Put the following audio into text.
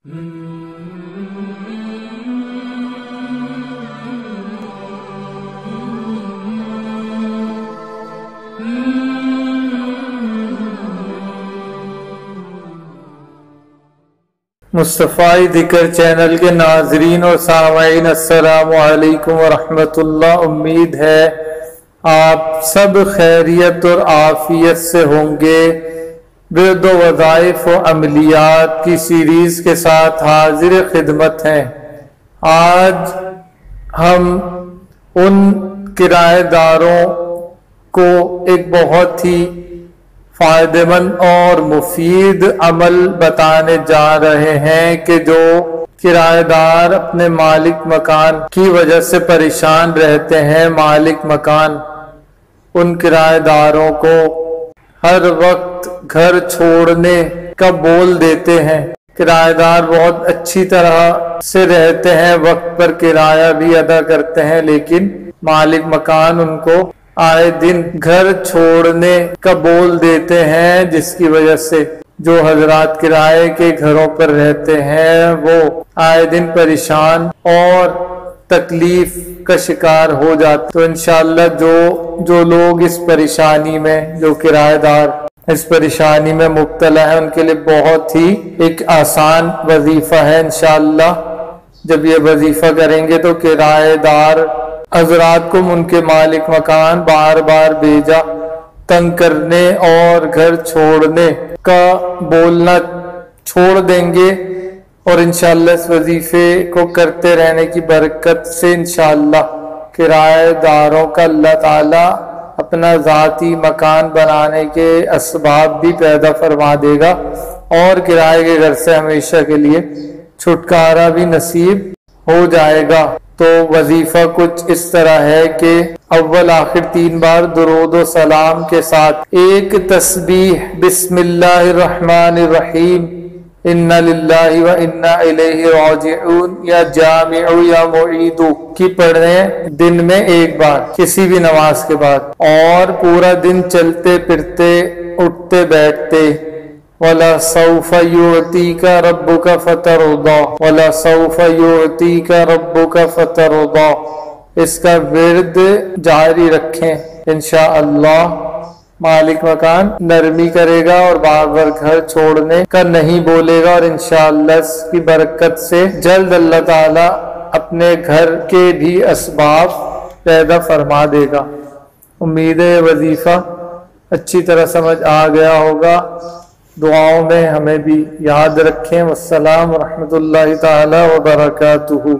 مصطفی ذکر چینل کے ناظرین اور سامعین، السلام علیکم ورحمۃ اللہ۔ امید ہے آپ سب خیریت اور عافیت سے ہوں گے۔ ورد و وظائف و عملیات کی سیریز کے ساتھ حاضر خدمت ہیں۔ آج ہم ان کرایہ داروں کو ایک بہت ہی فائدہ مند اور مفید عمل بتانے جا رہے ہیں کہ جو کرایہ دار اپنے مالک مکان کی وجہ سے پریشان رہتے ہیں، مالک مکان ان کرایہ داروں کو ہر وقت گھر چھوڑنے کا بول دیتے ہیں۔ کرایہ دار بہت اچھی طرح سے رہتے ہیں، وقت پر کرایہ بھی ادا کرتے ہیں، لیکن مالک مکان ان کو آئے دن گھر چھوڑنے کا بول دیتے ہیں، جس کی وجہ سے جو حضرات کرائے کے گھروں پر رہتے ہیں وہ آئے دن پریشان اور تکلیف کا شکار ہو جاتے۔ تو انشاءاللہ جو لوگ اس پریشانی میں، جو کرایہ دار اس پریشانی میں مبتلا ہے، ان کے لیے بہت ہی ایک آسان وظیفہ ہے۔ انشاءاللہ جب یہ وظیفہ کریں گے تو کرایہ دار حضرات کو ان کے مالک مکان بار بار بھیجا تنگ کرنے اور گھر چھوڑنے کا بولنا چھوڑ دیں گے، اور انشاءاللہ اس وظیفے کو کرتے رہنے کی برکت سے انشاءاللہ کرایہ داروں کا اللہ تعالی اپنا ذاتی مکان بنانے کے اسباب بھی پیدا فرما دے گا، اور کرائے کے گھر سے ہمیشہ کے لیے چھٹکارا بھی نصیب ہو جائے گا۔ تو وظیفہ کچھ اس طرح ہے کہ اول آخر 3 بار درود و سلام کے ساتھ ایک تسبیح بسم اللہ الرحمن الرحیم انا للہ و انا الیہ راجعون یا جامع یا معید کی پڑھیں دن میں 1 بار کسی بھی نماز کے بعد، اور پورا دن چلتے پھرتے اٹھتے بیٹھتے وَلَسَوْفَ يُعْطِيكَ رَبُّكَ فَتَرْضَىٰ وَلَسَوْفَ يُعْطِيكَ رَبُّكَ فَتَرْضَىٰ، اس کا ورد جاری رکھیں۔ انشاءاللہ مالک مکان نرمی کرے گا اور بار بار گھر چھوڑنے کا نہیں بولے گا، اور انشاءاللہ اس کی برکت سے جلد اللہ تعالی اپنے گھر کے بھی اسباب پیدا فرما دے گا۔ امید ہے یہ وظیفہ اچھی طرح سمجھ آ گیا ہوگا۔ دعاؤں میں ہمیں بھی یاد رکھیں۔ والسلام ورحمۃ اللہ تعالی وبرکاتہ۔